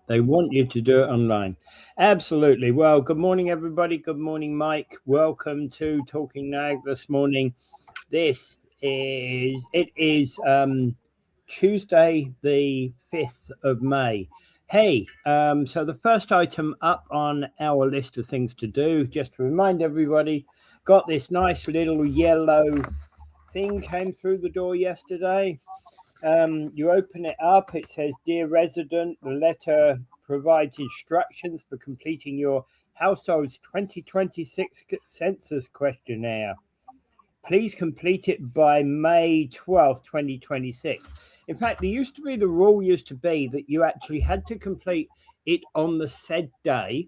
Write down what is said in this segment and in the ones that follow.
They want you to do it online. Absolutely. Well, good morning, everybody. Good morning, Mike. Welcome to Talking Nag this morning. It is Tuesday, the 5th of May. Hey, so the first item up on our list of things to do, just to remind everybody, got this nice little yellow thing came through the door yesterday. You open it up, it says, Dear resident, the letter provides instructions for completing your household's 2026 census questionnaire. Please complete it by May 12th, 2026. In fact, the rule used to be that you actually had to complete it on the said day.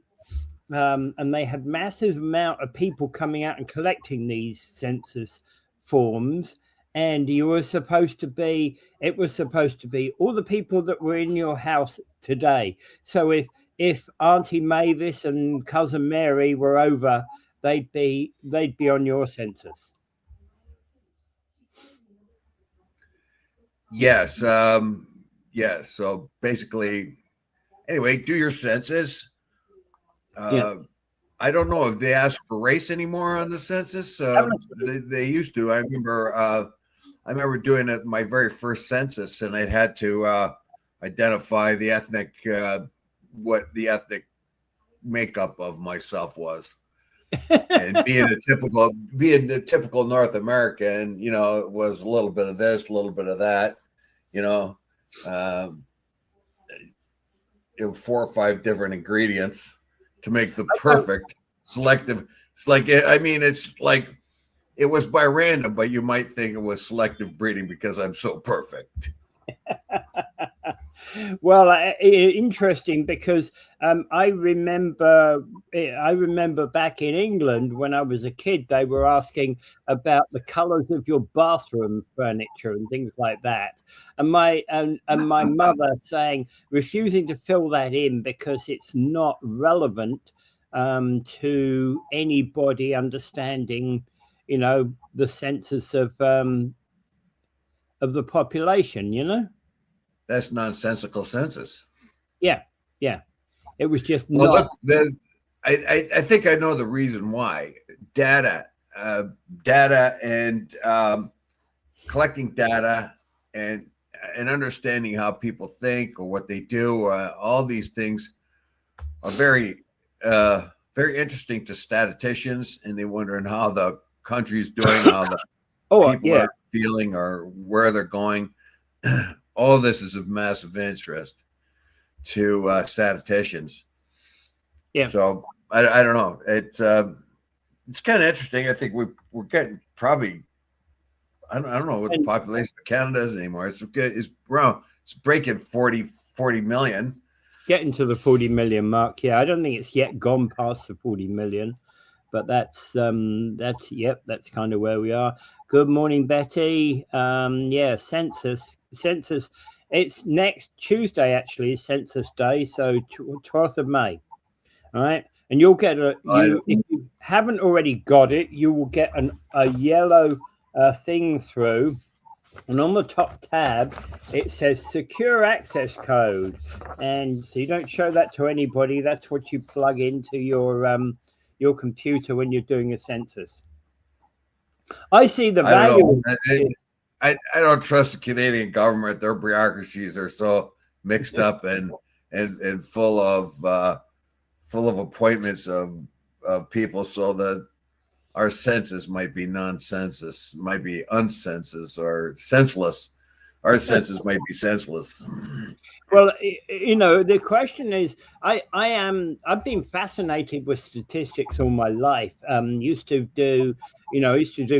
And they had massive amount of people coming out and collecting these census forms. And it was supposed to be all the people that were in your house today. So if Auntie Mavis and cousin Mary were over, they'd be on your census. Yes. Yes. So basically, anyway, do your census. I don't know if they ask for race anymore on the census. They used to. I remember doing it my very first census, and I had to identify the ethnic, what the ethnic makeup of myself was. And being the typical North American, it was a little bit of this, a little bit of that, 4 or 5 different ingredients to make the perfect selective. It's like, it was by random, but you might think it was selective breeding because I'm so perfect. Well, interesting because I remember back in England when I was a kid, they were asking about the colours of your bathroom furniture and things like that, and my mother refusing to fill that in because it's not relevant to anybody understanding, the census of the population, That's nonsensical census. Yeah. It was just not. Look, I think I know the reason why. Data and collecting data and understanding how people think or what they do. All these things are very, very interesting to statisticians, and they're wondering how the country's doing, how the people are feeling, or where they're going. All this is of massive interest to statisticians. Yeah. So I don't know. It's kind of interesting. I think we're getting probably. I don't know what the population of Canada is anymore. It's breaking 40 million. Getting to the 40 million mark. Yeah, I don't think it's yet gone past the 40 million, but that's kind of where we are. Good morning, Betty. Census. It's next Tuesday, actually, is Census Day, so 12th of May. All right, and you'll get if you haven't already got it, you will get a yellow thing through, and on the top tab it says secure access code, and so you don't show that to anybody. That's what you plug into your computer when you're doing a census. I see the value. I don't trust the Canadian government. Their bureaucracies are so mixed up and full of appointments of people, so that our census might be non-census, might be uncensus or senseless. Our census might be senseless. Well, the question is, I've been fascinated with statistics all my life. Used to do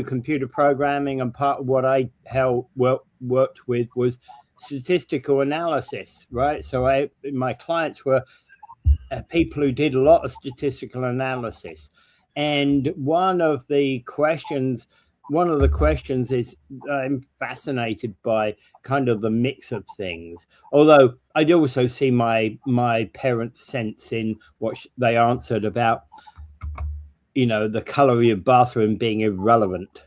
computer programming, and part of what I worked with was statistical analysis, right? So my clients were people who did a lot of statistical analysis, and one of the questions is I'm fascinated by kind of the mix of things. Although I'd also see my parents' sense in what they answered about, the color of your bathroom being irrelevant.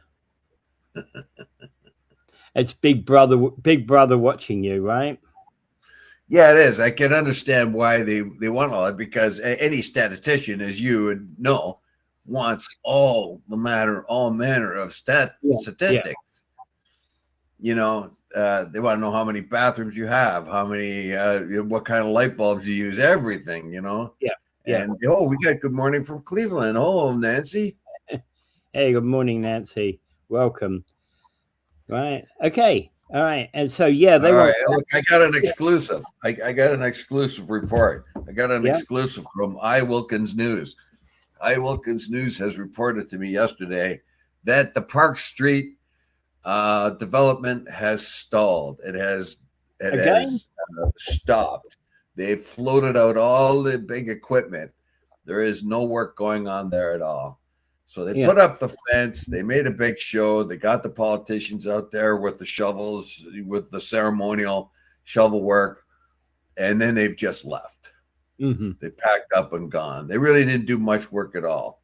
It's Big Brother watching you, right? Yeah, it is. I can understand why they want all that, because any statistician, as you would know, wants all manner of Yeah. statistics. You know, they want to know how many bathrooms you have, how many, what kind of light bulbs you use, everything. Yeah. And we got good morning from Cleveland. Oh, Nancy. Hey, good morning, Nancy. Welcome. Right. Okay. All right. And so, yeah, they want. Right. Look, I got an exclusive. I got an exclusive report. I got an exclusive from iWilkins News. iWilkins News has reported to me yesterday that the Park Street development has stalled. It has stopped. They've floated out all the big equipment. There is no work going on there at all. So they put up the fence. They made a big show. They got the politicians out there with the shovels, with the ceremonial shovel work, and then they've just left. Mm-hmm. They packed up and gone. They really didn't do much work at all.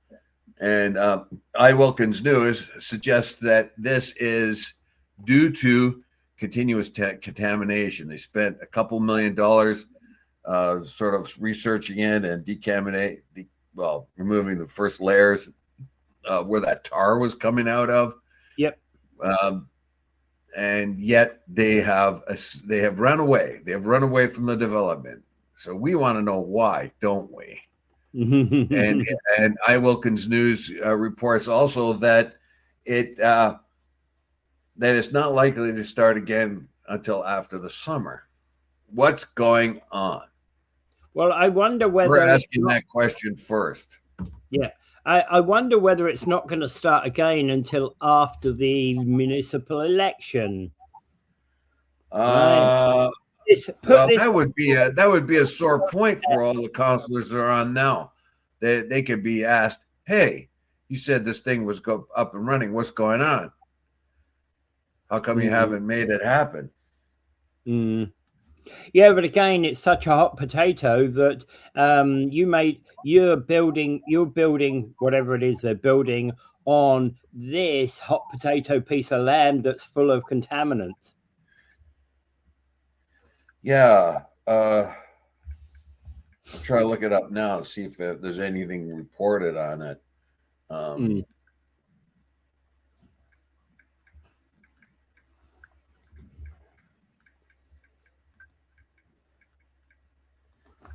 And iWilkins News suggests that this is due to continuous contamination. They spent a couple $1 million sort of researching it and removing the first layers where that tar was coming out of. Yep. And yet they have run away. They have run away from the development. So we want to know why, don't we? and iWilkins News reports also that it's not likely to start again until after the summer. What's going on? Well, I wonder whether we're asking that question first. Yeah, I wonder whether it's not going to start again until after the municipal election. That would be a sore point for all the councillors that are on now. They could be asked, "Hey, you said this thing was up and running. What's going on? How come you haven't made it happen?" Yeah, but again, it's such a hot potato that you're building whatever it is they're building on this hot potato piece of land that's full of contaminants. Yeah, I'll try to look it up now and see if there's anything reported on it.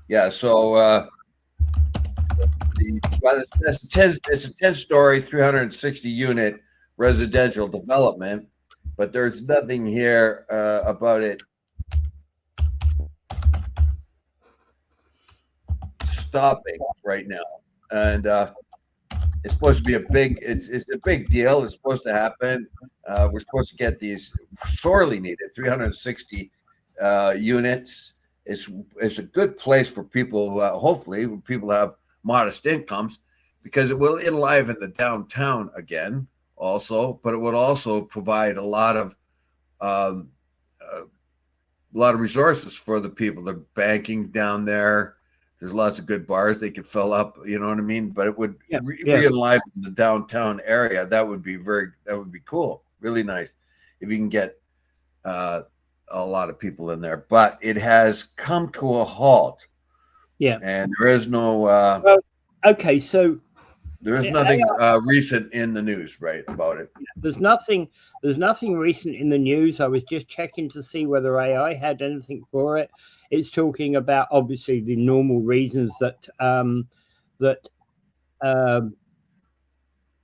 Yeah, so it's a 10-story, 360 unit residential development, but there's nothing here about it stopping right now. And it's supposed to be it's a big deal. It's supposed to happen. We're supposed to get these sorely needed 360 units. It's a good place for people, hopefully people have modest incomes, because it will enliven the downtown again also, but it would also provide a lot of resources for the people. They're banking down there. There's lots of good bars they could fill up, you know what I mean? But it would re-enliven the downtown area. That would be cool. Really nice if you can get a lot of people in there. But it has come to a halt. Yeah. And there is no okay, so there is nothing recent in the news, right, about it. There's nothing recent in the news. I was just checking to see whether AI had anything for it. It's talking about obviously the normal reasons that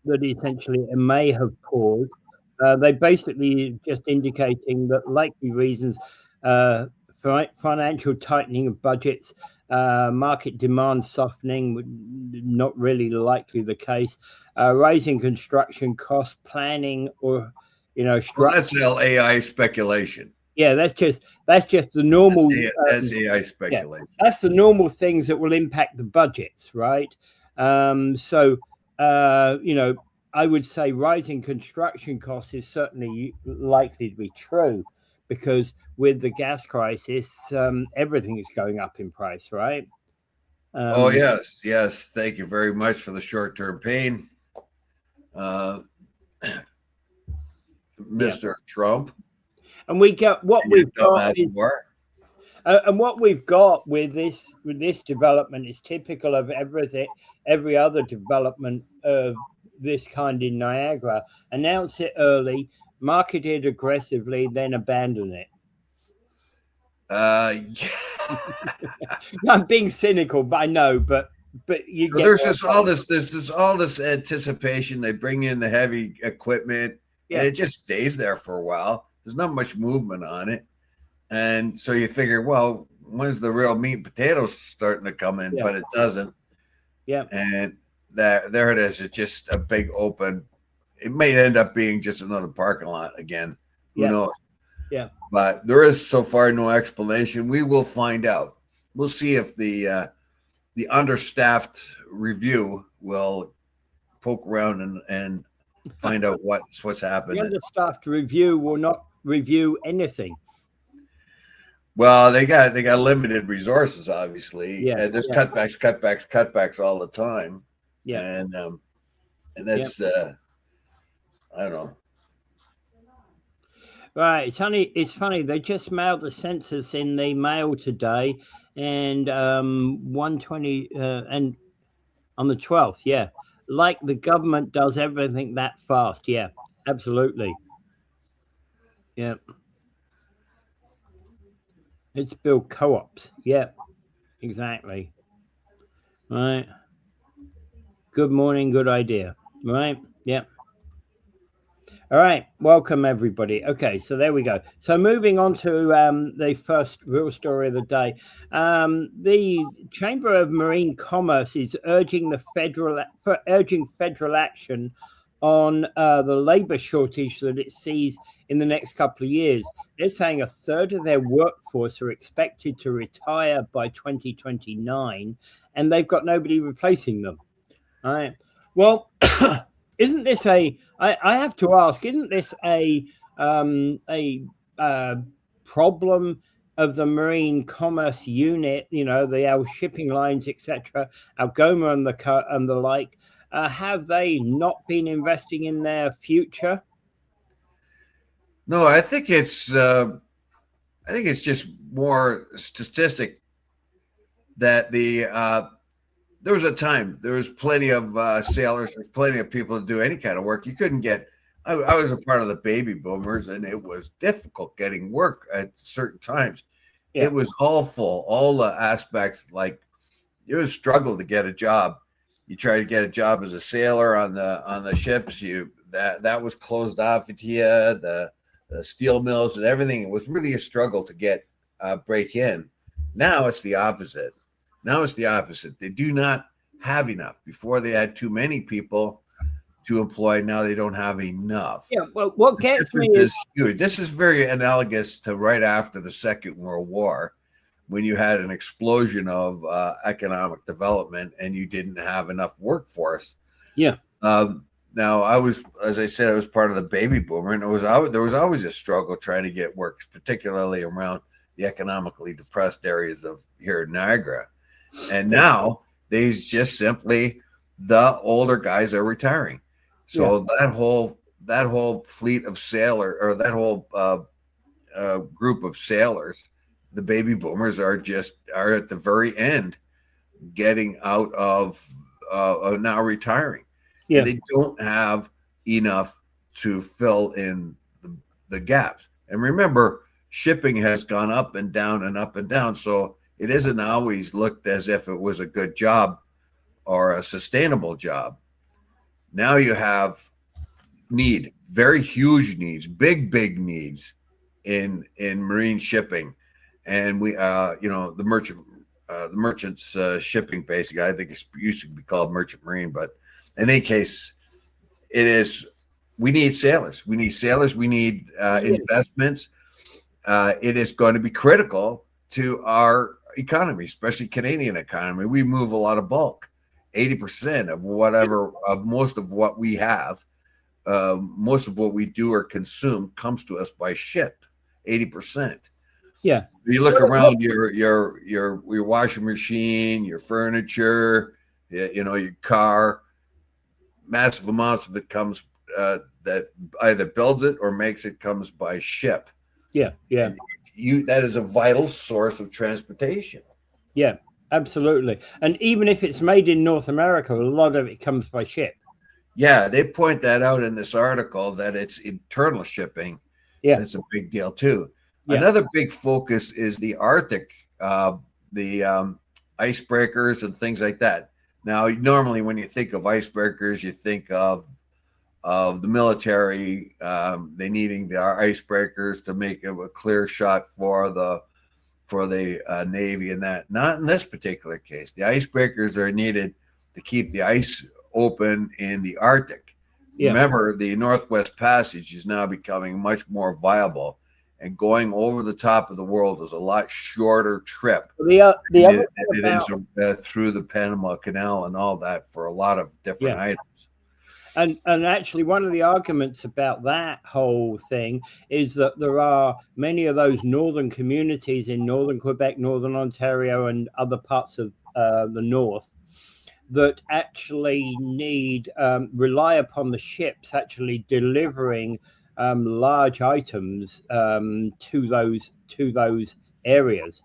essentially it may have paused. They basically just indicating that likely reasons: financial tightening of budgets, market demand softening, not really likely the case, rising construction costs, planning, or well, that's AI speculation. Yeah, that's just the normal. That's AI speculation. Yeah, that's the normal things that will impact the budgets, right? I would say rising construction costs is certainly likely to be true, because with the gas crisis, everything is going up in price, right? Yes. Thank you very much for the short-term pain, Mr. Trump. And we get what we've got. And what we've got with this development is typical of every other development of this kind in Niagara. Announce it early, market it aggressively, then abandon it. Yeah. I'm being cynical, but I know, but you So get there's all this anticipation. They bring in the heavy equipment, and it just stays there for a while. There's not much movement on it, and so you figure, well, when's the real meat and potatoes starting to come in? But it doesn't. Yeah, and there it is. It's just a big open. It may end up being just another parking lot again. Who knows? Yeah. But there is so far no explanation. We will find out. We'll see if the understaffed review will poke around and find out what's happening. The understaffed review will not review anything. Well, they got limited resources, obviously. Yeah, and there's cutbacks all the time. Yeah, and that's I don't know. Right, it's funny. They just mailed the census in the mail today, and 120 and on the 12th. Yeah, like the government does everything that fast. Yeah, absolutely. Yeah, it's build co-ops. Yeah, exactly. Right. Good morning. Good idea. Right. Yeah. All right, welcome everybody. Okay, so there we go. So moving on to the first real story of the day. The Chamber of Marine Commerce is urging federal action on the labor shortage that it sees in the next couple of years. They're saying a third of their workforce are expected to retire by 2029, and they've got nobody replacing them. All right. Well, isn't this I have to ask, isn't this a problem of the Marine Commerce Unit, our shipping lines, etc., Algoma and the like? Have they not been investing in their future? No, I think it's just more statistic that there was a time, there was plenty of sailors, plenty of people to do any kind of work. You couldn't get, I was a part of the baby boomers, and it was difficult getting work at certain times. Yeah. It was all full, all the aspects, like it was a struggle to get a job. You try to get a job as a sailor on the ships, that was closed off to you, the steel mills and everything. It was really a struggle to get break in. Now it's the opposite. They do not have enough. Before they had too many people to employ. Now they don't have enough. Yeah. Well, what gets me is huge. This is very analogous to right after the Second World War, when you had an explosion of economic development and you didn't have enough workforce. Yeah. Now as I said, I was part of the baby boomer, and there was always a struggle trying to get work, particularly around the economically depressed areas of here in Niagara. And now they just simply, the older guys are retiring. So that whole fleet of sailor, or that whole group of sailors, the baby boomers are at the very end, getting out of now retiring. Yeah. And they don't have enough to fill in the gaps. And remember, shipping has gone up and down and up and down. So it isn't always looked as if it was a good job or a sustainable job. Now you have very huge needs, big needs in marine shipping. And we, the merchants shipping, basically, I think it used to be called merchant marine, but in any case, we need sailors. We need investments. It is going to be critical to our economy, especially Canadian economy. We move a lot of bulk. 80% of most of what we have, most of what we do or consume comes to us by ship. 80%. Yeah. You look around your washing machine, your furniture, your car. Massive amounts of it comes that either builds it or makes it comes by ship. Yeah. And that is a vital source of transportation. Yeah, absolutely. And even if it's made in North America, a lot of it comes by ship. Yeah, they point that out in this article that it's internal shipping. Yeah, that's a big deal too. yeah, Another big focus is the Arctic, the icebreakers and things like that. Now, normally when you think of icebreakers, you think of the military, they needing the icebreakers to make a clear shot for the Navy, and that. Not in this particular case. The icebreakers are needed to keep the ice open in the Arctic. yeah. Remember, the Northwest Passage is now becoming much more viable, and going over the top of the world is a lot shorter trip. The other thing it about, is through the Panama Canal and all that for a lot of different items. and actually, one of the arguments about that whole thing is that there are many of those northern communities in northern Quebec, northern Ontario, and other parts of the north that actually need rely upon the ships actually delivering large items to those areas.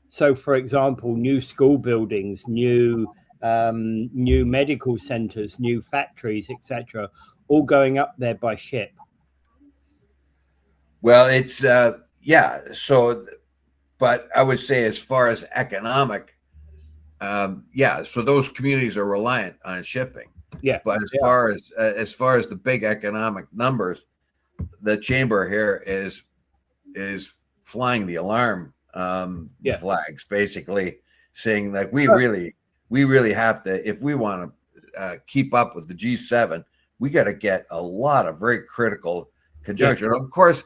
So, for example, new school buildings, new medical centers, new factories, etc., all going up there by ship. Well, it's yeah. So, but I would say as far as economic, yeah. So those communities are reliant on shipping. Yeah. But as far as the big economic numbers, the chamber here is flying the alarm flags, basically saying that we really have to, if we want to keep up with the G7, we got to get a lot of very critical conjunction. Of course,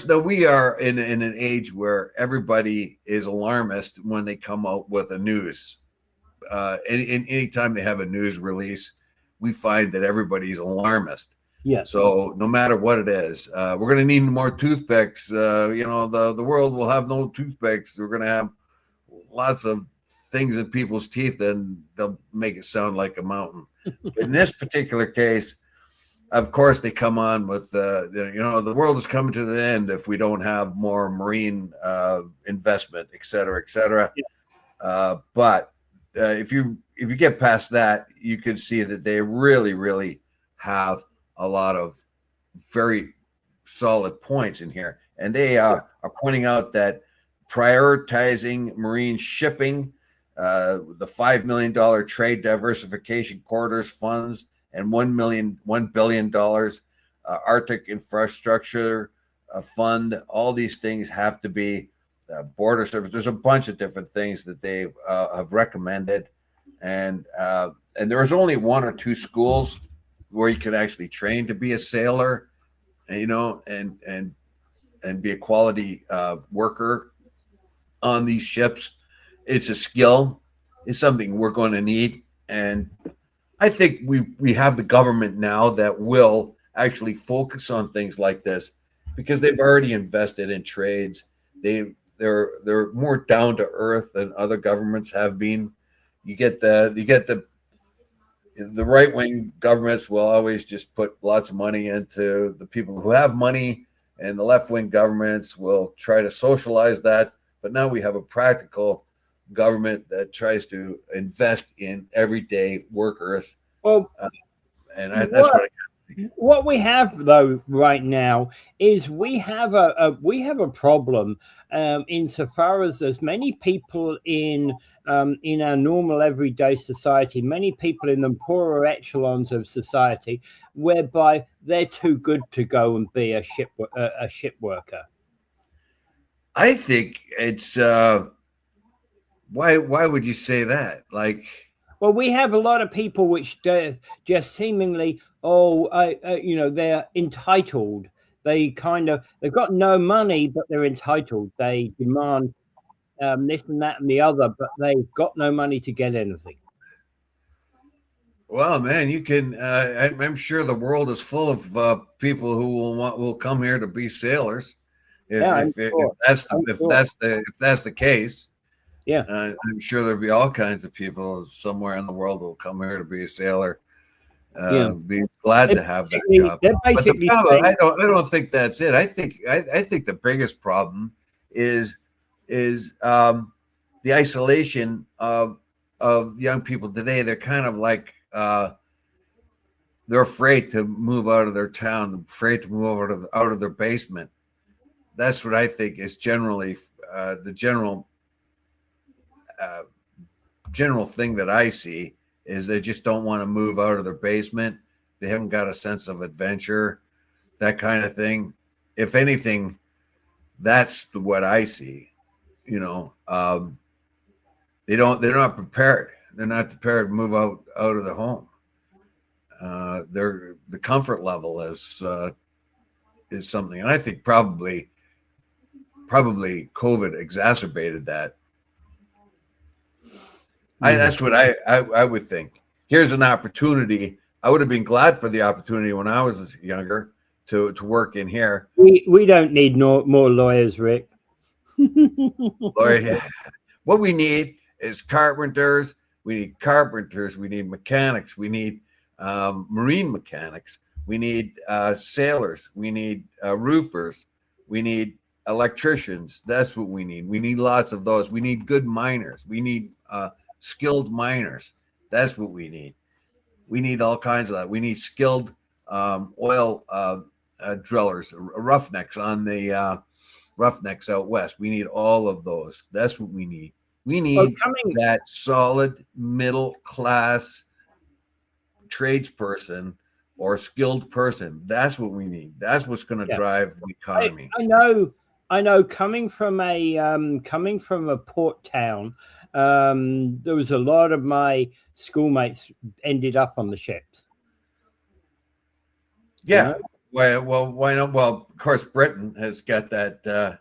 now we are in an age where everybody is alarmist when they come out with a news. Anytime they have a news release, we find that everybody's alarmist. Yeah. So no matter what it is, we're going to need more toothpicks. The world will have no toothpicks. We're going to have lots of things in people's teeth, and they'll make it sound like a mountain. In this particular case, of course, they come on with the world is coming to the end if we don't have more marine investment, et cetera, et cetera. Yeah. But if you get past that, you can see that they really, really have a lot of very solid points in here, and they are pointing out that prioritizing marine shipping, the $5 million trade diversification corridors funds, and $1 billion Arctic infrastructure fund. All these things have to be border service. There's a bunch of different things that they have recommended, and there was only one or two schools where you can actually train to be a sailor, and be a quality worker on these ships. It's a skill. It's something we're going to need, and I think we have the government now that will actually focus on things like this because they've already invested in trades. They're more down to earth than other governments have been. You get the right wing governments will always just put lots of money into the people who have money, and the left wing governments will try to socialize that. But now we have a practical government that tries to invest in everyday workers. Well, that's what we have though right now is we have a problem insofar as there's many people in our normal everyday society, many people in the poorer echelons of society, whereby they're too good to go and be a ship worker. I think it's why would you say that? Like, well, we have a lot of people which just seemingly, they're entitled. They've got no money, but they're entitled. They demand this and that and the other, but they've got no money to get anything. Well, man, you can. I'm sure the world is full of people who will come here to be sailors. If that's the case. Yeah, I'm sure there'll be all kinds of people somewhere in the world who will come here to be a sailor. Be glad to have that job. But I don't think that's it. I think the biggest problem is the isolation of young people today. They're kind of like they're afraid to move out of their town, afraid to move out of their basement. That's what I think is generally the general thing that I see is they just don't want to move out of their basement. They haven't got a sense of adventure, that kind of thing. If anything, that's what I see. You know, they're not prepared. They're not prepared to move out of the home. The comfort level is something, and I think probably COVID exacerbated that. That's what I would think. Here's an opportunity. I would have been glad for the opportunity when I was younger to work in here. We don't need more lawyers, Rick. What we need is carpenters. We need carpenters. We need mechanics. We need marine mechanics. We need sailors. We need roofers. We need electricians. That's what we need. We need lots of those. We need good miners. We need skilled miners. That's what we need. We need all kinds of that. We need skilled oil drillers, roughnecks on the roughnecks out west. We need all of those. That's what we need. We need that solid middle class tradesperson or skilled person. That's what we need. That's what's going to drive the economy. I know. Coming from a port town, there was a lot of my schoolmates ended up on the ships. Yeah. Well, why not? Well, of course, Britain has got that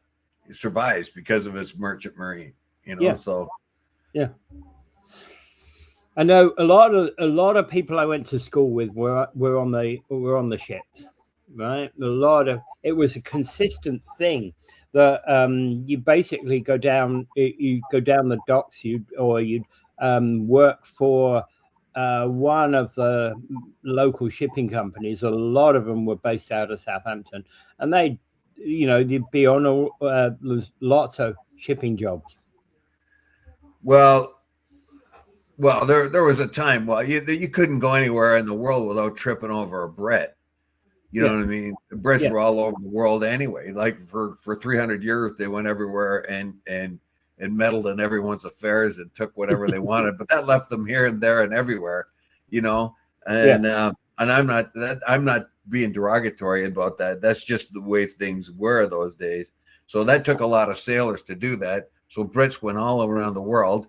survives because of its merchant marine. You know, so yeah. I know a lot of people I went to school with were on the ships, right? It was a consistent thing that you basically go down the docks, you'd work for one of the local shipping companies. A lot of them were based out of Southampton, and they'd be on lots of shipping jobs. Well, there was a time. Well, you couldn't go anywhere in the world without tripping over a Brit. You know what I mean? The Brits were all over the world anyway. Like for 300 years, they went everywhere and meddled in everyone's affairs and took whatever they wanted. But that left them here and there and everywhere. You know, and I'm not being derogatory about that. That's just the way things were those days. So that took a lot of sailors to do that. So Brits went all around the world.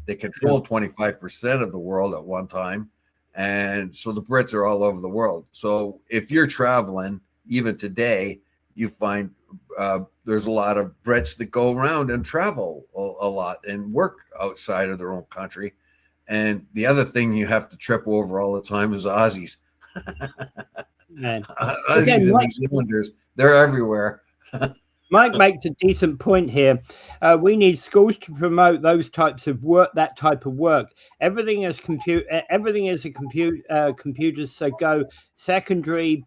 They controlled 25% of the world at one time. And so the Brits are all over the world. So if you're traveling, even today, you find there's a lot of Brits that go around and travel a lot and work outside of their own country. And the other thing you have to trip over all the time is Aussies. Aussies and New Zealanders, they're everywhere. Mike makes a decent point here. We need schools to promote those types of work, that type of work. Everything is computers. So go secondary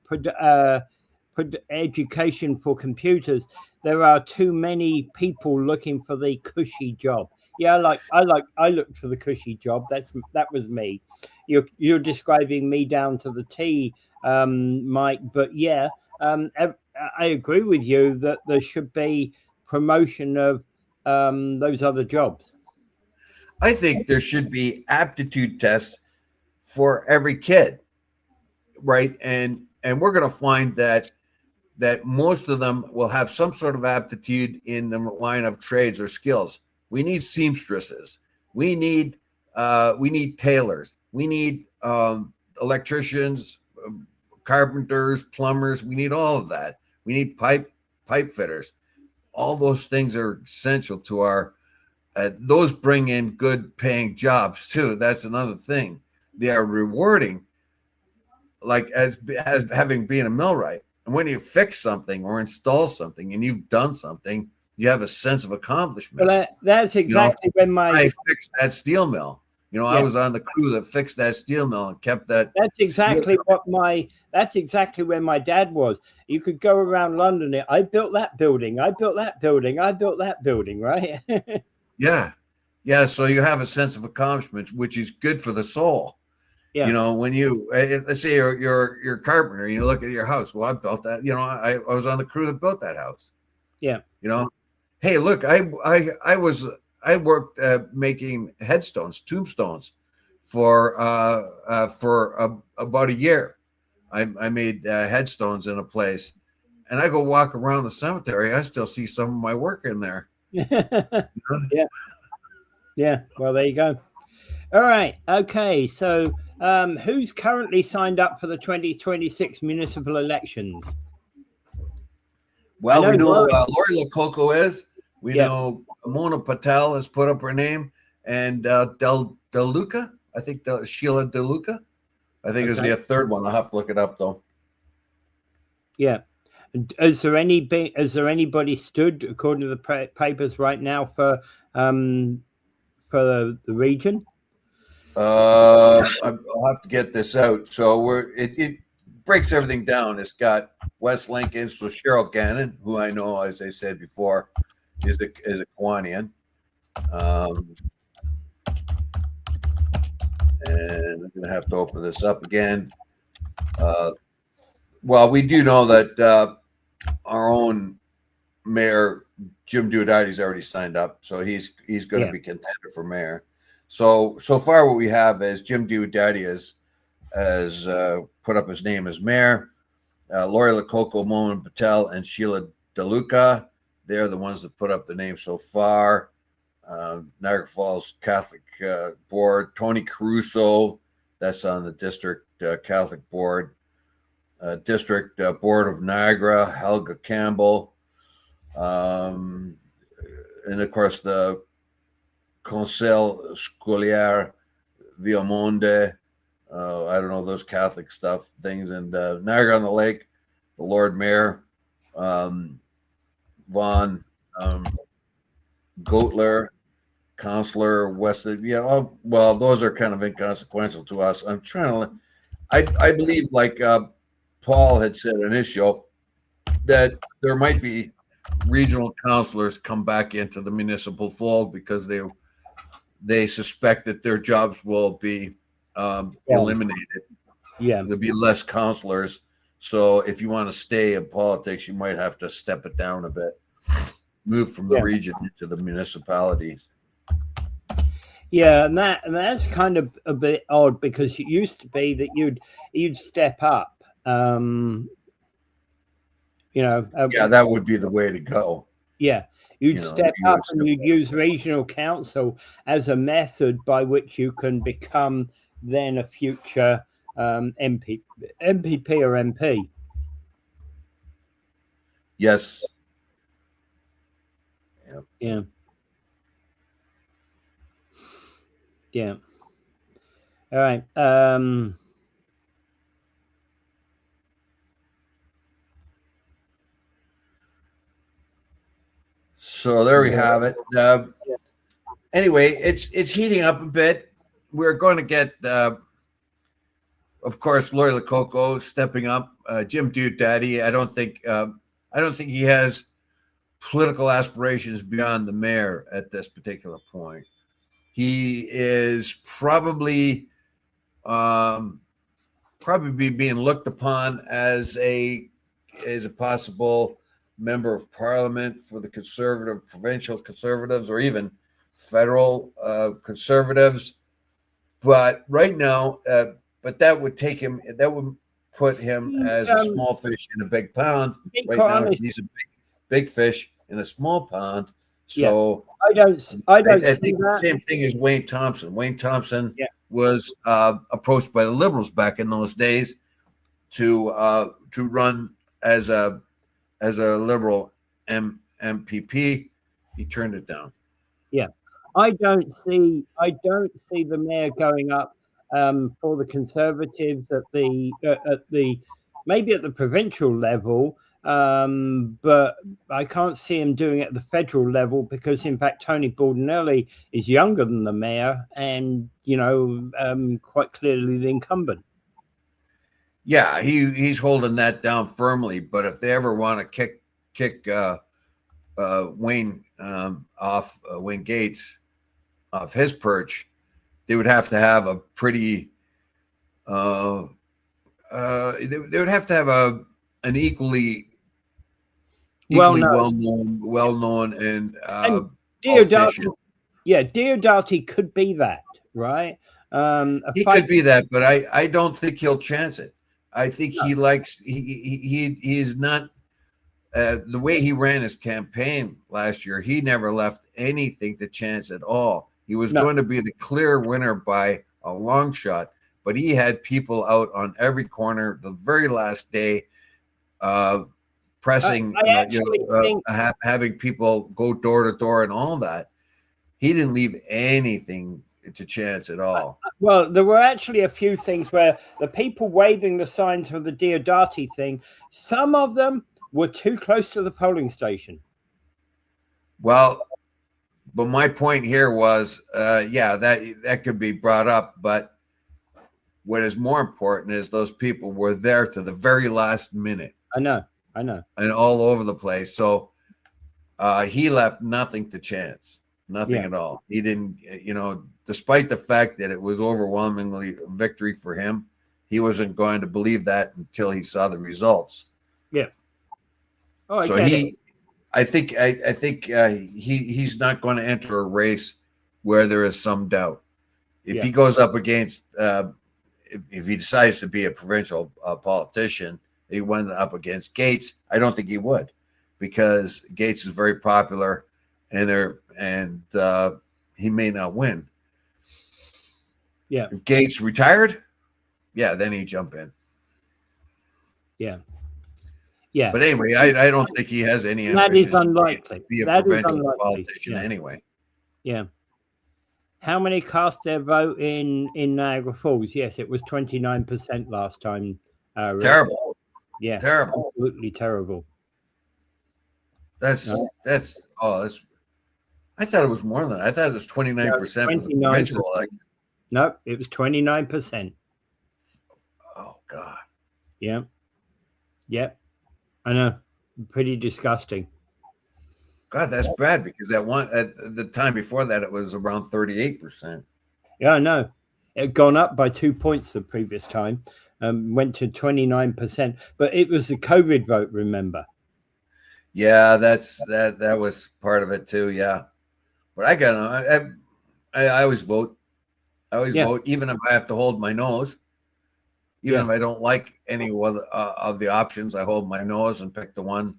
education for computers. There are too many people looking for the cushy job. Yeah, I looked for the cushy job. That was me. You're describing me down to the T, Mike. But yeah. I agree with you that there should be promotion of those other jobs. I think there should be aptitude tests for every kid, right? And we're going to find that most of them will have some sort of aptitude in the line of trades or skills. We need seamstresses. We need tailors. We need electricians, carpenters, plumbers. We need all of that. We need pipe fitters. All those things are essential to our. Those bring in good paying jobs too. That's another thing. They are rewarding, like as having been a millwright. And when you fix something or install something and you've done something, you have a sense of accomplishment. Well, that's exactly when I fixed that steel mill. You know, I was on the crew that fixed that steel mill and kept that. That's exactly that's exactly where my dad was. You could go around London. I built that building. I built that building. I built that building. Right. Yeah. Yeah. So you have a sense of accomplishment, which is good for the soul. Yeah. You know, when you, let's say you're a carpenter, you look at your house. Well, I built that, you know, I was on the crew that built that house. Yeah. You know, hey, look, I worked making headstones, tombstones for about a year. I made headstones in a place, and I go walk around the cemetery. I still see some of my work in there. Yeah. Yeah. Well, there you go. All right. Okay. So, who's currently signed up for the 2026 municipal elections? Well, we know Lori Lococo is. We know Mona Patel has put up her name, and DeLuca. I think Sheila DeLuca. I think is the third one. I'll have to look it up though. Yeah. Has there anybody stood according to the papers right now for the region? I'll have to get this out. So it breaks everything down. It's got West Lincoln, so Cheryl Gannon, who I know, as I said before, is a Kiwanian. And I'm going to have to open this up again. Well, we do know that our own mayor, Jim Duodati's already signed up, so he's going to be contender for mayor. So far, what we have is Jim Duodati has put up his name as mayor. Lori Lococo, Mona Patel, and Sheila DeLuca, they're the ones that put up the name so far. Niagara Falls Catholic Board, Tony Caruso, that's on the district Catholic Board. District Board of Niagara, Helga Campbell, and of course the Conseil Scolaire Viamonde. I don't know those Catholic things, and Niagara on the Lake, the Lord Mayor, Von Goetler, Councillor Wested. Yeah, well, those are kind of inconsequential to us. I'm trying to. I believe, like Paul had said in his show, that there might be regional councillors come back into the municipal fold because they suspect that their jobs will be eliminated. Yeah, there'll be less councillors. So if you want to stay in politics, you might have to step it down a bit, move from the region into the municipalities. Yeah, and that's kind of a bit odd because it used to be that you'd step up. That would be the way to go. Yeah, you'd step up and you'd use regional council as a method by which you can become then a future MPP or MP. Yes. Yeah. Yeah. All right. So there we have it. Anyway, it's heating up a bit. We're going to get, of course, Lori Lococo stepping up. Jim Duodati. I don't think he has political aspirations beyond the mayor at this particular point. He is probably being looked upon as a possible member of parliament for the provincial conservatives, or even federal conservatives. But right now, that would put him as a small fish in a big pond. Right now, he's a big fish in a small pond. So I don't think the same thing as Wayne Thompson. Wayne Thompson was approached by the Liberals back in those days to run as a Liberal MPP. He turned it down. Yeah, I don't see the mayor going up for the Conservatives maybe at the provincial level. But I can't see him doing it at the federal level because, in fact, Tony Baldinelli is younger than the mayor and, quite clearly the incumbent. Yeah, he's holding that down firmly. But if they ever want to kick Wayne off Wayne Gates off his perch, they would have to have a pretty they would have to have an equally well known and Diodati, Diodati could be that, right? He could be that, but I don't think he'll chance it. I think he likes he's not the way he ran his campaign last year. He never left anything to chance at all. He was going to be the clear winner by a long shot, but he had people out on every corner the very last day, pressing, having people go door to door and all that. He didn't leave anything to chance at all. Well, there were actually a few things where the people waving the signs for the Diodati thing, some of them were too close to the polling station. Well, but my point here was, that could be brought up, but what is more important is those people were there to the very last minute. I know. And all over the place. So he left nothing to chance, nothing at all. He didn't, despite the fact that it was overwhelmingly a victory for him, he wasn't going to believe that until he saw the results. Yeah. Oh, I think he's not going to enter a race where there is some doubt. If he goes up against, if he decides to be a provincial politician, he went up against Gates. I don't think he would, because Gates is very popular, and he may not win. Yeah. If Gates retired, then he'd jump in. Yeah. But anyway, I don't think he has any ambitions. That is unlikely. To be a provincial politician anyway. Yeah. How many cast their vote in Niagara Falls? Yes, it was 29% last time. Terrible. Yeah. Terrible. Absolutely terrible. That's I thought it was more than that. I thought it was 29% for the provincial election. No, it was 29%. Oh God. Yeah. Yep. I know. Pretty disgusting. God, that's bad, because at the time before that it was around 38%. Yeah, I know. It had gone up by 2 points the previous time. Went to 29%, but it was the COVID vote, remember? Yeah, that was part of it too. Yeah, but I always vote. I always vote, even if I have to hold my nose. Even if I don't like any of the options, I hold my nose and pick the one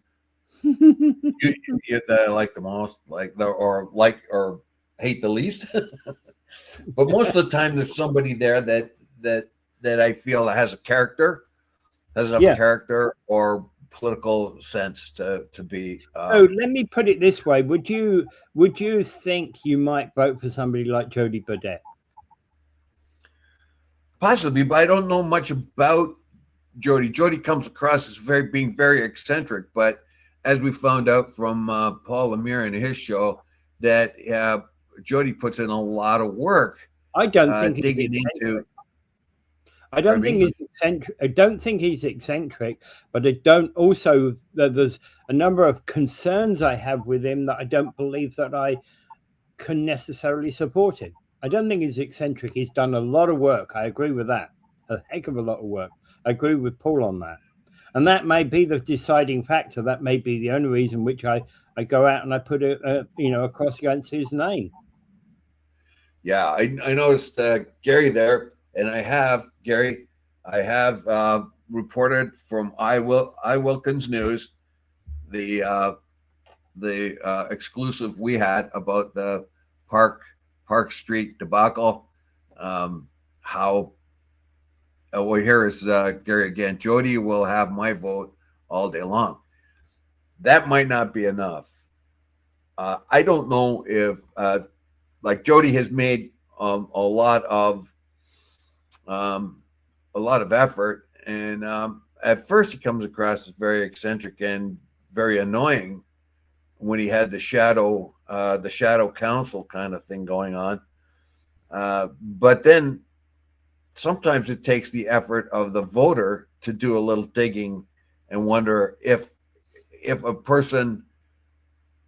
that I like the most, or hate the least. But most of the time, there's somebody there that I feel has enough character or political sense to be. So let me put it this way: Would you think you might vote for somebody like Jody Burdett? Possibly, but I don't know much about Jody. Jody comes across as being very eccentric, but as we found out from Paul Lemire in his show, that Jody puts in a lot of work. I don't think digging into. I don't think he's eccentric. I don't think he's eccentric, but I don't also. There's a number of concerns I have with him that I don't believe that I can necessarily support him. I don't think he's eccentric. He's done a lot of work. I agree with that. A heck of a lot of work. I agree with Paul on that. And that may be the deciding factor. That may be the only reason which I go out and I put a cross against his name. Yeah, I noticed Gary there, and I have reported from I Wilkins News the exclusive we had about the Park Street debacle. Here is Gary again. Jody will have my vote all day long. That might not be enough. I don't know if Jody has made a lot of effort, and at first he comes across as very eccentric and very annoying when he had the shadow council kind of thing going on. But then sometimes it takes the effort of the voter to do a little digging and wonder if a person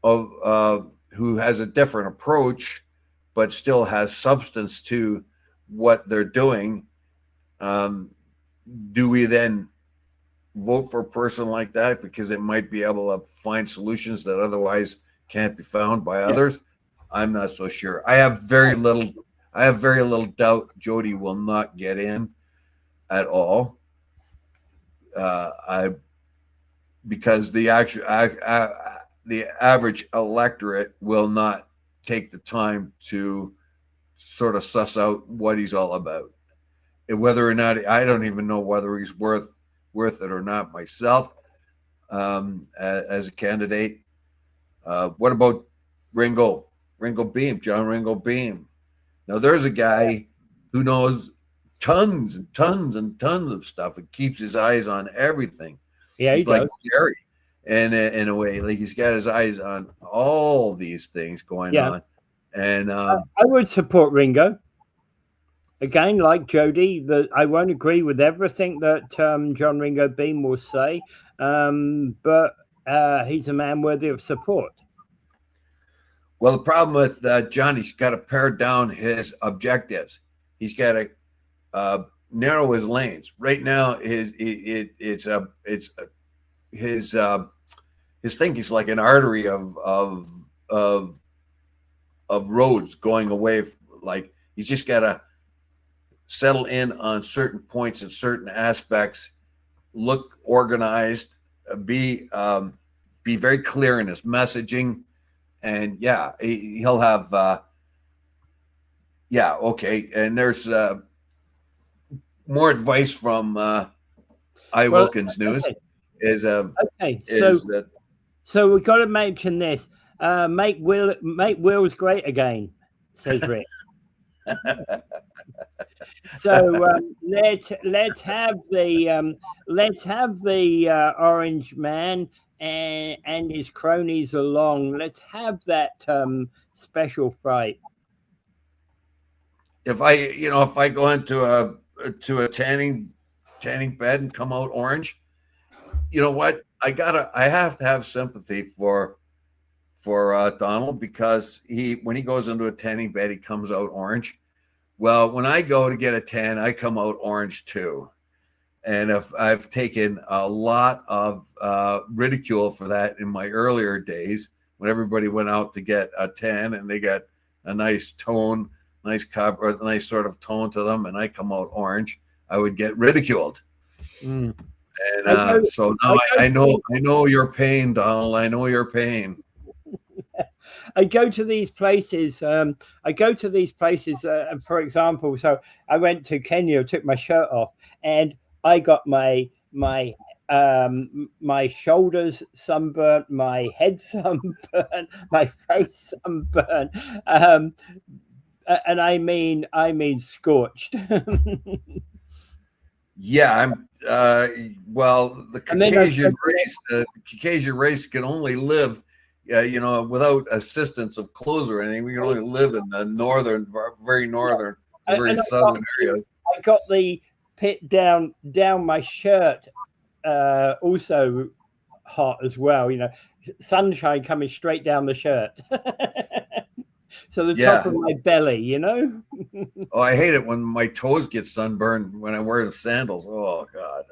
of who has a different approach but still has substance to what they're doing, do we then vote for a person like that because it might be able to find solutions that otherwise can't be found by others? I'm not so sure. I have very little doubt Jody will not get in at all. Because the average electorate will not take the time to sort of suss out what he's all about, and whether or not, I don't even know whether he's worth it or not myself, as a candidate. What about Ringo Beam, John Ringo Beam? Now there's a guy who knows tons and tons and tons of stuff and keeps his eyes on everything. Yeah, he's like Jerry, and in a way, like he's got his eyes on all these things going on. And I would support Ringo. Again, like Jody, I won't agree with everything that John Ringo Beam will say, but he's a man worthy of support. Well, the problem with Johnny's got to pare down his objectives. He's got to narrow his lanes. Right now, his thinking's like an artery of roads going away. Like he's just got to settle in on certain points and certain aspects, look organized, be very clear in his messaging, and he'll have okay. And there's more advice from Wilkins News. So we've got to mention this. Make Wills great again, says Rick. So let's have the orange man and his cronies along. Let's have that special fight. If I go into a tanning bed and come out orange, you know what? I have to have sympathy for Donald, because when he goes into a tanning bed, he comes out orange. Well, when I go to get a tan, I come out orange too. And if I've taken a lot of ridicule for that in my earlier days, when everybody went out to get a tan and they got a nice tone, nice sort of tone to them, and I come out orange, I would get ridiculed. And so now I know your pain, Donald. I know your pain. I go to these places. For example, so I went to Kenya, took my shirt off, and I got my shoulders sunburnt, my head sunburnt, my face sunburnt, and I mean scorched. Yeah, I'm. Well, the Caucasian race can only live, without assistance of clothes or anything. We can only live in the very northern, very southern area. I got the pit down my shirt, also hot as well. Sunshine coming straight down the shirt. So the top of my belly, Oh, I hate it when my toes get sunburned when I wear the sandals. Oh God.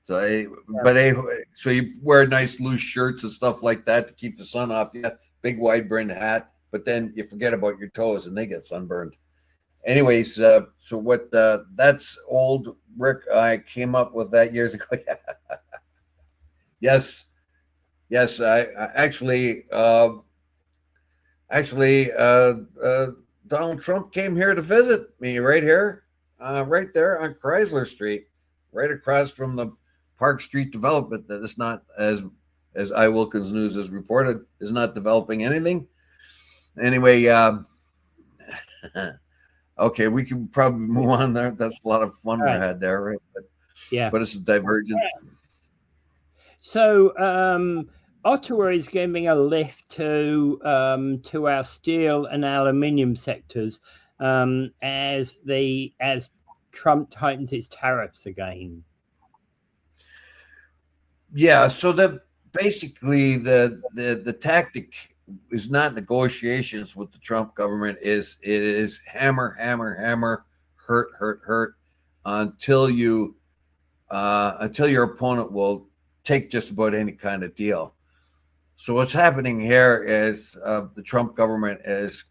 So you wear nice loose shirts and stuff like that to keep the sun off you. Big wide brimmed hat, but then you forget about your toes and they get sunburned. Anyways, so what? That's old Rick. I came up with that years ago. Yes. I actually, Donald Trump came here to visit me right here, right there on Chrysler Street, right across from the Park Street development that is not, as Wilkins News has reported, is not developing anything. Anyway, okay, we can probably move on there. That's a lot of fun we had there, right? But Yeah. but it's a divergence. So Ottawa is giving a lift to our steel and aluminium sectors as Trump tightens his tariffs again. Yeah, so basically the tactic is not negotiations with the Trump government. It is hammer, hammer, hammer, hurt, hurt, hurt until your opponent will take just about any kind of deal. So what's happening here is the Trump government has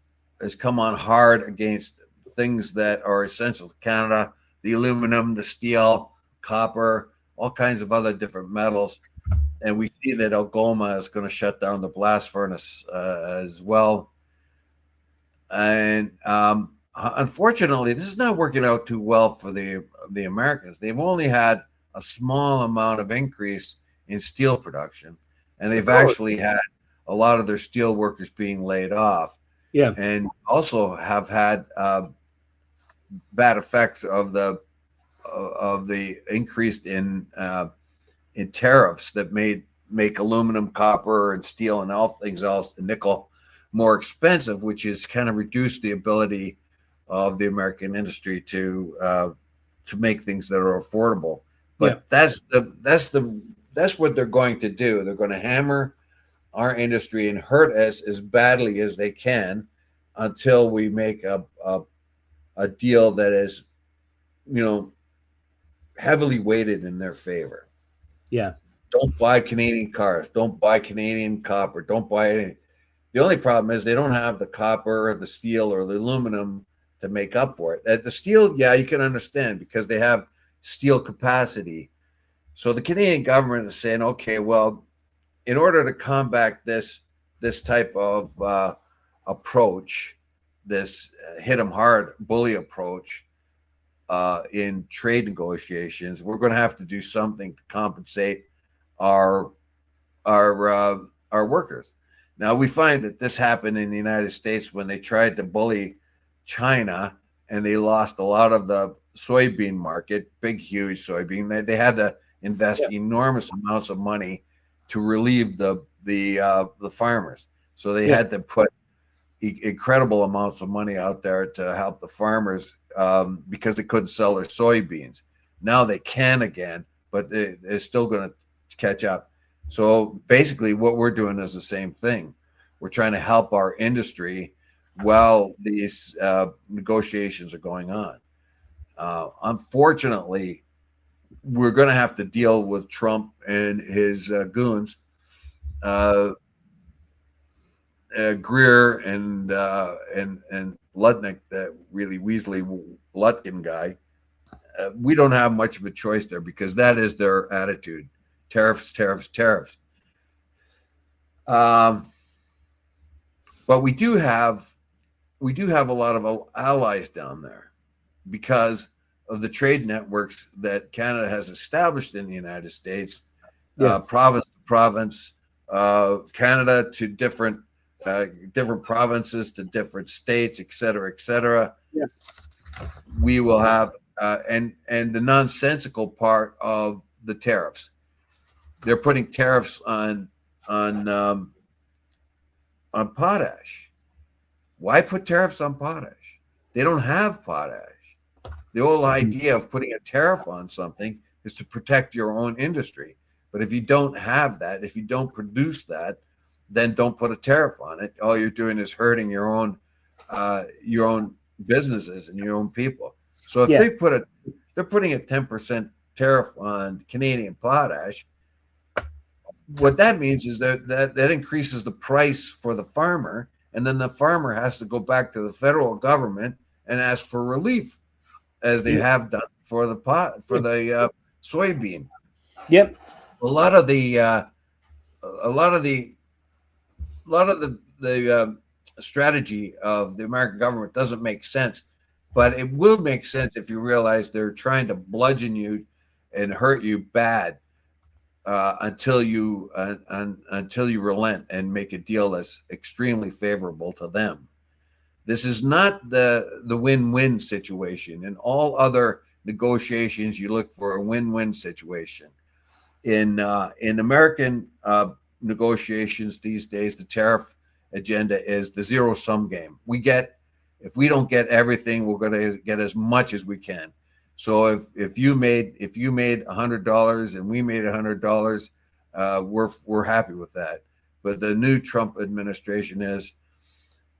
come on hard against things that are essential to Canada: the aluminum, the steel, copper, all kinds of other different metals. And we see that Algoma is going to shut down the blast furnace as well. And unfortunately, this is not working out too well for the Americans. They've only had a small amount of increase in steel production, and they've actually had a lot of their steel workers being laid off. Yeah, and also have had bad effects of the increase in tariffs that make aluminum, copper, and steel, and all things else, and nickel, more expensive, which has kind of reduced the ability of the American industry to make things that are affordable. But that's what they're going to do. They're going to hammer our industry and hurt us as badly as they can until we make a deal that is, heavily weighted in their favor. Yeah. Don't buy Canadian cars. Don't buy Canadian copper. Don't buy anything. The only problem is they don't have the copper or the steel or the aluminum to make up for it. The steel, yeah, you can understand because they have steel capacity. So the Canadian government is saying, okay, well, in order to combat this type of approach, this hit them hard bully approach in trade negotiations, we're going to have to do something to compensate our workers. Now, we find that this happened in the United States when they tried to bully China, and they lost a lot of the soybean market, big, huge soybean. They had to invest enormous amounts of money to relieve the farmers. So they had to put incredible amounts of money out there to help the farmers because they couldn't sell their soybeans. Now they can again, but they're still going to catch up. So basically what we're doing is the same thing. We're trying to help our industry while these negotiations are going on. Unfortunately, we're going to have to deal with Trump and his goons, Greer and Lutnick, that really Weasley Lutkin guy. We don't have much of a choice there because that is their attitude: tariffs, tariffs, tariffs. But we do have a lot of allies down there because of the trade networks that Canada has established in the United States, province to province, Canada to different provinces to different states, et cetera, et cetera. Yeah. We will have and the nonsensical part of the tariffs. They're putting tariffs on potash. Why put tariffs on potash? They don't have potash. The whole idea of putting a tariff on something is to protect your own industry. But if you don't have that, if you don't produce that, then don't put a tariff on it. All you're doing is hurting your own businesses and your own people. So if they're putting a 10% tariff on Canadian potash, what that means is that increases the price for the farmer, and then the farmer has to go back to the federal government and ask for relief, as they have done for the soybean. Yep. A lot of the strategy of the American government doesn't make sense, but it will make sense if you realize they're trying to bludgeon you and hurt you bad until you relent and make a deal that's extremely favorable to them. This is not the win-win situation. In all other negotiations, you look for a win-win situation. In American negotiations these days, the tariff agenda is the zero-sum game. If we don't get everything, we're going to get as much as we can. So if you made $100 and we made $100, we're happy with that. But the new Trump administration is,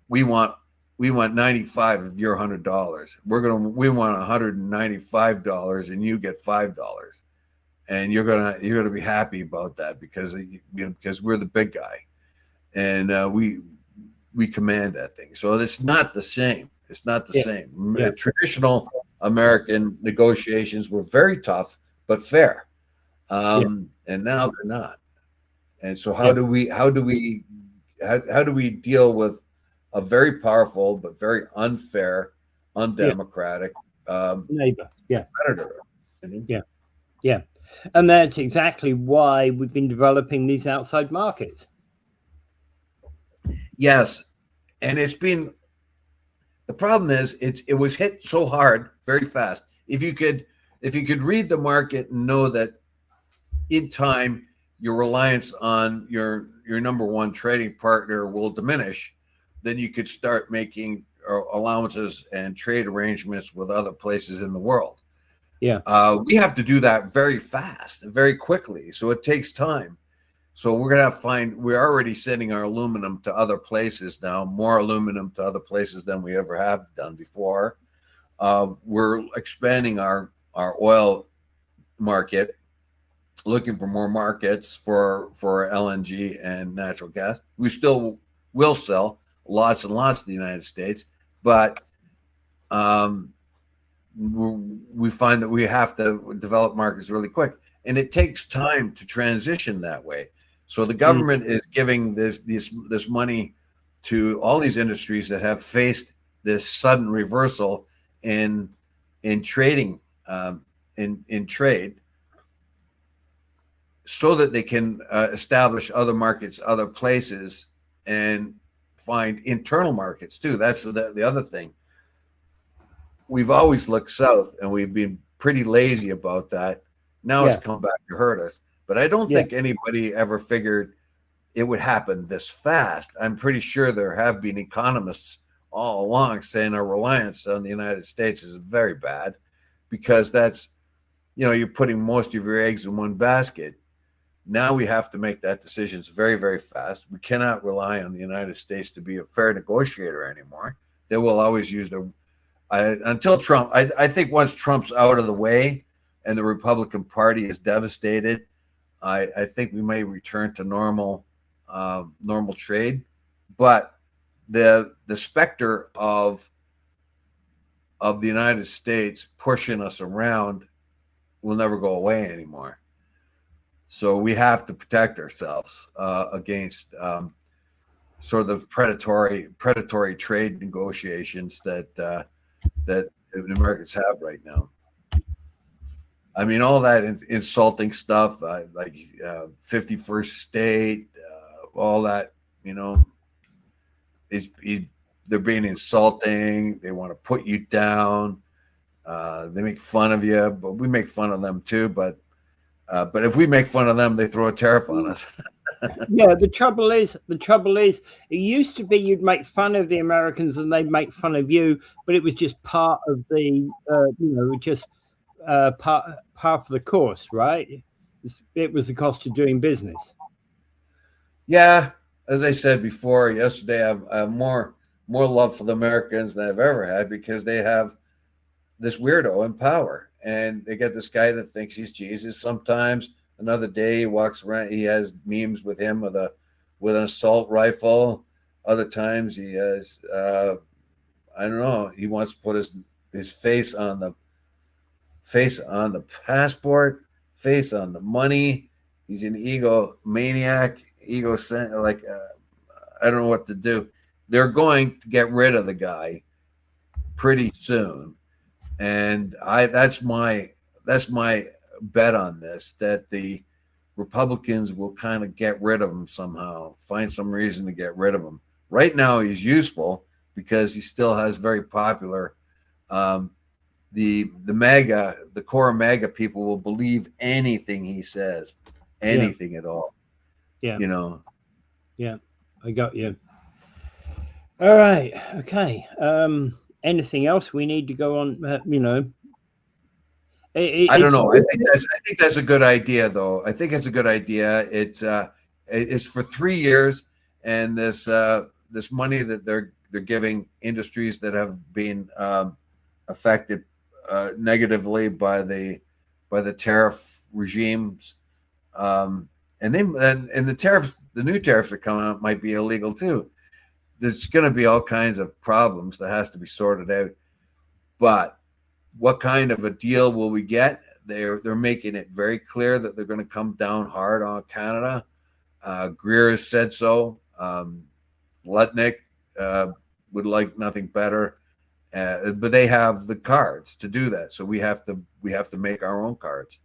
we want 95 of your $100. We want $195 and you get $5. And you're gonna be happy about that because we're the big guy, and we command that thing. So it's not the same. It's not the same. Yeah. Traditional American negotiations were very tough but fair, and now they're not. And so how do we deal with a very powerful but very unfair, undemocratic neighbor? Predator. Yeah. And that's exactly why we've been developing these outside markets. Yes. And the problem is it was hit so hard very fast. If you could read the market and know that in time your reliance on your number one trading partner will diminish, then you could start making allowances and trade arrangements with other places in the world. Yeah. We have to do that very fast, very quickly. So it takes time. So we're going to we're already sending our aluminum to other places now, more aluminum to other places than we ever have done before. We're expanding our oil market, looking for more markets for LNG and natural gas. We still will sell lots and lots to the United States, but we find that we have to develop markets really quick, and it takes time to transition that way. So the government is giving this money to all these industries that have faced this sudden reversal in trading, in trade, so that they can establish other markets, other places, and find internal markets too. That's the other thing. We've always looked south, and we've been pretty lazy about that. Now it's come back to hurt us. But I don't think anybody ever figured it would happen this fast. I'm pretty sure there have been economists all along saying our reliance on the United States is very bad, because that's, you're putting most of your eggs in one basket. Now we have to make that decision very, very fast. We cannot rely on the United States to be a fair negotiator anymore. They will always use until Trump. I think once Trump's out of the way and the Republican Party is devastated, I think we may return to normal trade. But the specter of the United States pushing us around will never go away anymore. So we have to protect ourselves against sort of predatory trade negotiations that the Americans have right now. I mean, all that insulting stuff, like 51st state, all that, they're being insulting. They want to put you down. They make fun of you, but we make fun of them too. But if we make fun of them, they throw a tariff on us. Yeah, the trouble is, it used to be you'd make fun of the Americans and they'd make fun of you, but it was just part of the, part of the course, right? It was the cost of doing business. Yeah, as I said before, yesterday, I have more love for the Americans than I've ever had, because they have this weirdo in power, and they get this guy that thinks he's Jesus. Sometimes another day he walks around, he has memes with him with an assault rifle. Other times he has I don't know, he wants to put his face on the passport, face on the money. He's an egomaniac, like I don't know what to do. They're going to get rid of the guy pretty soon, and that's my bet on this, that the Republicans will kind of get rid of him somehow, find some reason to get rid of him. Right now he's useful because he still has very popular the core MAGA people will believe anything he says, anything at all. Yeah. You know. Yeah, I got you. All right. Okay. Anything else we need to go on? I don't know. I think that's a good idea, though. I think it's a good idea. It's for 3 years, and this money that they're giving industries that have been affected negatively by the tariff regimes, and the new tariffs that come out might be illegal too. There's going to be all kinds of problems that has to be sorted out, but what kind of a deal will we get? They're making it very clear that they're going to come down hard on Canada. Greer has said so. Lutnick would like nothing better, but they have the cards to do that. So we have to make our own cards,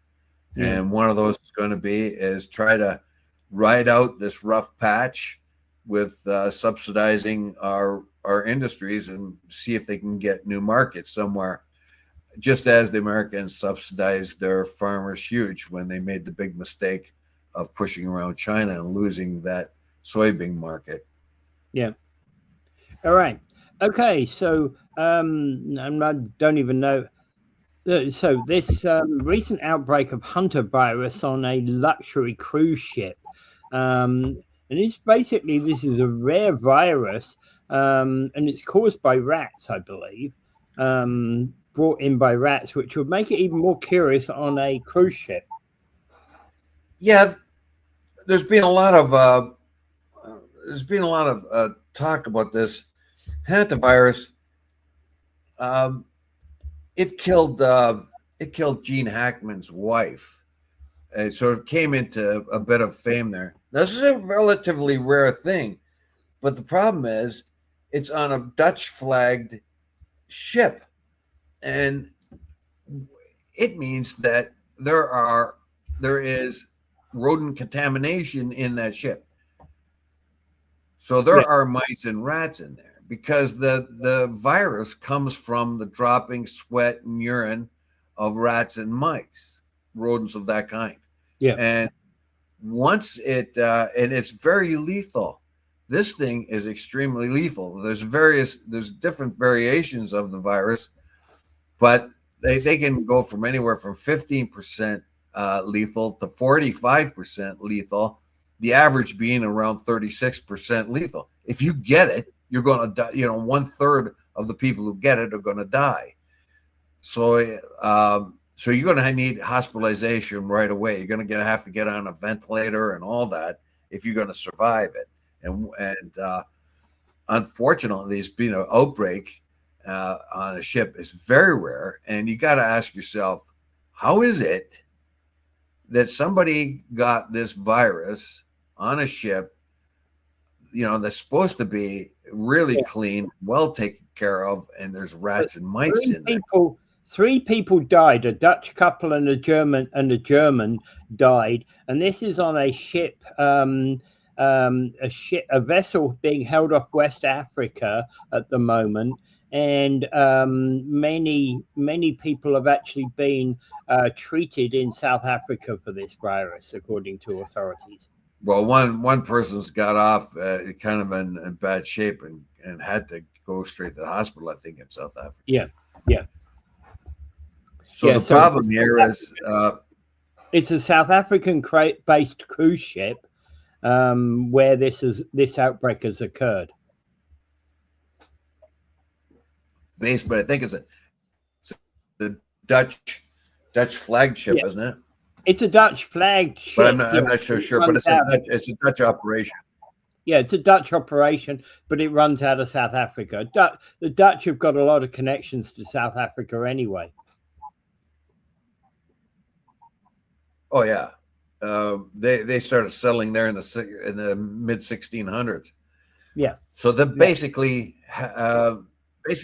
and one of those is going to be try to ride out this rough patch with subsidizing our industries and see if they can get new markets somewhere. Just as the Americans subsidized their farmers huge when they made the big mistake of pushing around China and losing that soybean market. Yeah. All right. Okay. So I don't even know. So this recent outbreak of hunter virus on a luxury cruise ship, and this is a rare virus, and it's caused by rats, I believe. Brought in by rats, which would make it even more curious on a cruise ship. Yeah, there's been a lot of talk about this hantavirus. It killed Gene Hackman's wife, and so it came into a bit of fame there. This is a relatively rare thing, but the problem is it's on a Dutch flagged ship. And it means that there is rodent contamination in that ship. So there are mice and rats in there because the virus comes from the dropping sweat and urine of rats and mice, rodents of that kind. Yeah. And once and it's very lethal. This thing is extremely lethal. There's different variations of the virus, but they can go from anywhere from 15% lethal to 45% lethal, the average being around 36% lethal. If you get it, you're going to die. 1/3 of the people who get it are going to die. So you're going to need hospitalization right away. You're going to have to get on a ventilator and all that if you're going to survive it. And unfortunately, there's been an outbreak on a ship. Is very rare, and you got to ask yourself, how is it that somebody got this virus on a ship, that's supposed to be really clean, well taken care of, and there's rats and mice in there. 3 people died. A Dutch couple and a German died, and this is on a ship. A vessel being held off West Africa at the moment, and many people have actually been treated in South Africa for this virus, according to authorities. Well, one person's got off kind of in bad shape and had to go straight to the hospital, I think, in South Africa. Yeah. So the problem here is it's a South African-based cruise ship where this outbreak has occurred. Based, but I think it's the Dutch flagship, isn't it? It's a Dutch flagged ship. But I'm not so sure. But it's a Dutch operation. Yeah, it's a Dutch operation, but it runs out of South Africa. The Dutch have got a lot of connections to South Africa anyway. Oh yeah, they started settling there in the mid 1600s. Yeah. So basically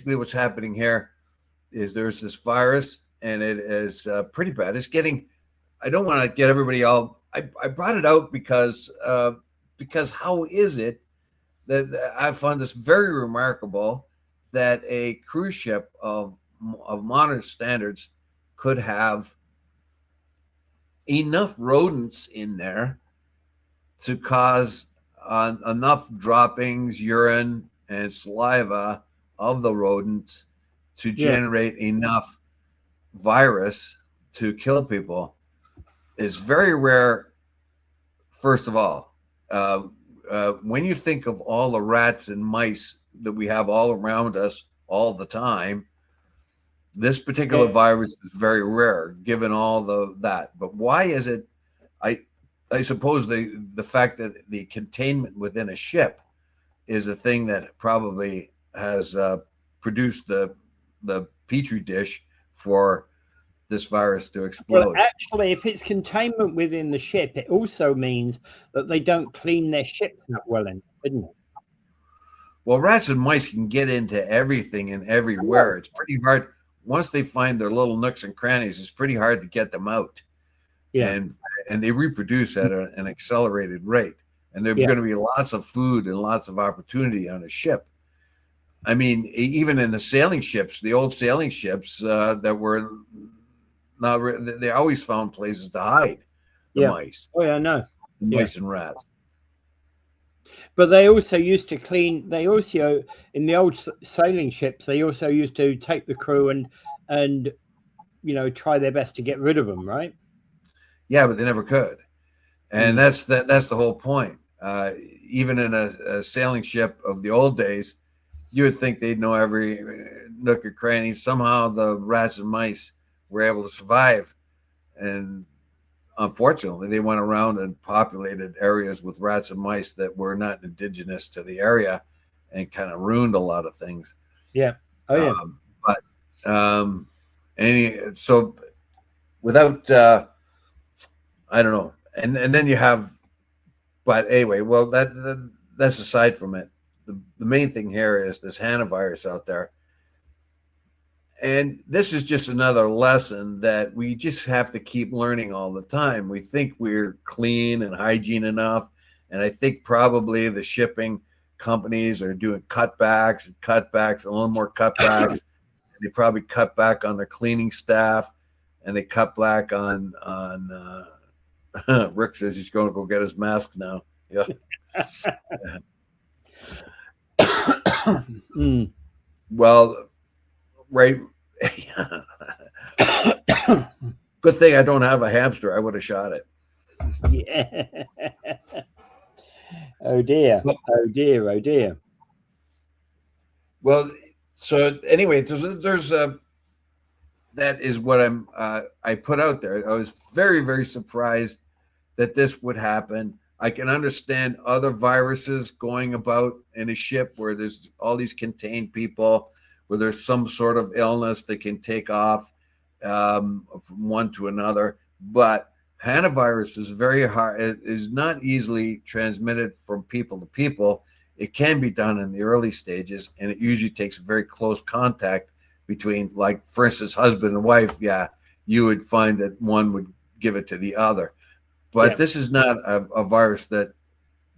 what's happening here is there's this virus, and it is pretty bad. It's getting. I don't want to get everybody all. I brought it out because how is it that I found this very remarkable that a cruise ship of of modern standards could have enough rodents in there to cause enough droppings, urine, and saliva of the rodents to generate enough virus to kill people is very rare. First of all, when you think of all the rats and mice that we have all around us all the time, this particular virus is very rare, given all that. But why is it? I suppose the fact that the containment within a ship is a thing that probably has produced the petri dish for this virus to explode. Well, actually, if it's containment within the ship, it also means that they don't clean their ships that well, isn't it? Well, rats and mice can get into everything and everywhere. It's pretty hard. Once they find their little nooks and crannies, it's pretty hard to get them out. Yeah. And they reproduce at an accelerated rate. And there's going to be lots of food and lots of opportunity on a ship. I mean, even in the sailing ships, the old sailing ships that were not, they always found places to hide the mice. Oh, yeah, I know. Mice and rats. But they also used to clean. They also, in the old sailing ships, they also used to take the crew and try their best to get rid of them, right? Yeah, but they never could, and that's the whole point. Even in a sailing ship of the old days, you would think they'd know every nook or cranny. Somehow, the rats and mice were able to survive, and unfortunately, they went around and populated areas with rats and mice that were not indigenous to the area, and kind of ruined a lot of things. Yeah. Oh yeah. So without, I don't know, and then you have, but anyway, well that's aside from it. The main thing here is this hantavirus out there. And this is just another lesson that we just have to keep learning all the time. We think we're clean and hygiene enough. And I think probably the shipping companies are doing cutbacks, a little more cutbacks. They probably cut back on their cleaning staff, and they cut back on Rick says he's going to go get his mask now. Yeah. Well, right. Good thing I don't have a hamster. I would have shot it. Yeah. Oh dear. Oh dear. Oh dear. Well, so anyway, there's that is what I put out there. I was very, very surprised that this would happen. I can understand other viruses going about in a ship where there's all these contained people, where there's some sort of illness that can take off from one to another. But hantavirus is very hard. It is not easily transmitted from people to people. It can be done in the early stages, and it usually takes very close contact between, like, for instance, husband and wife. Yeah, you would find that one would give it to the other. But this is not a virus that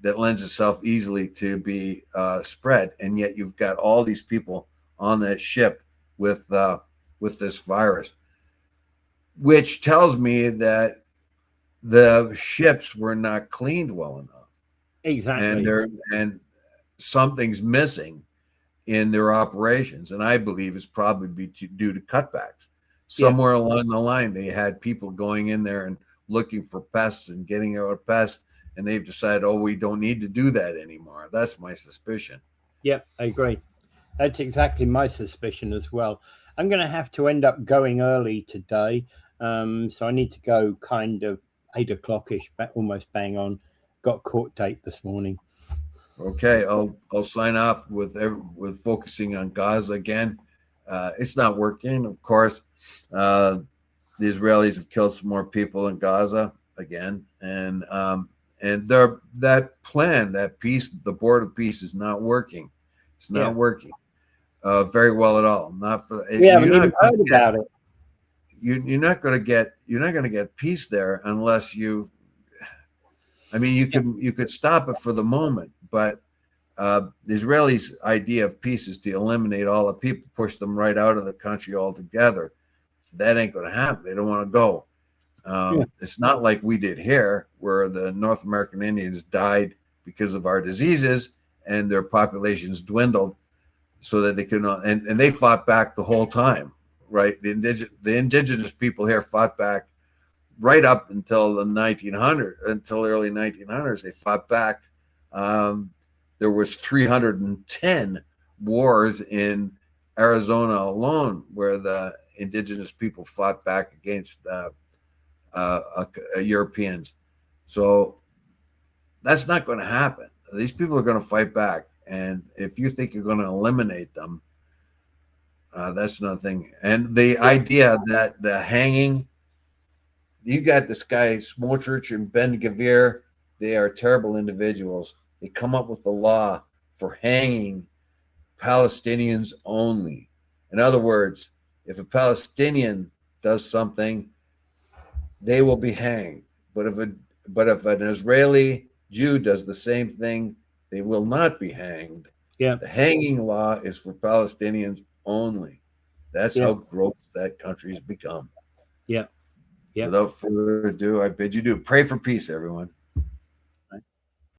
lends itself easily to be spread, and yet you've got all these people on that ship with this virus, which tells me that the ships were not cleaned well enough. Exactly. And something's missing in their operations, and I believe it's probably due to cutbacks. Somewhere along the line, they had people going in there and looking for pests and getting out a pest, and they've decided, oh, we don't need to do that anymore. That's my suspicion. Yeah, I agree. That's exactly my suspicion as well. I'm going to have to end up going early today, so I need to go kind of 8 o'clock-ish, almost bang on. Got a court date this morning. Okay, I'll sign off with focusing on Gaza again. It's not working, of course. The Israelis have killed some more people in Gaza again, and that plan, that peace, the board of peace, is not working. It's not working very well at all. Not for we haven't even heard about it. You're not going to get peace there unless you. I mean, you could stop it for the moment, but The Israelis' idea of peace is to eliminate all the people, push them right out of the country altogether. That ain't going to happen. They don't want to go. It's not like we did here, where the North American Indians died because of our diseases and their populations dwindled so that they could not, and they fought back the whole time, right? The indigenous people here fought back right up until the 1900s, until early 1900s. They fought back. There was 310 wars in Arizona alone where the indigenous people fought back against Europeans. So that's not going to happen. These people are going to fight back. And if you think you're going to eliminate them, that's another thing. And the idea that the hanging, you got this guy, Smotrich and Ben Gavir, they are terrible individuals. They come up with the law for hanging Palestinians only. In other words, if a Palestinian does something, they will be hanged. But if an Israeli Jew does the same thing, they will not be hanged. Yeah. The hanging law is for Palestinians only. That's how gross that country has become. Yeah. Yeah. Without further ado, I bid you do. Pray for peace, everyone.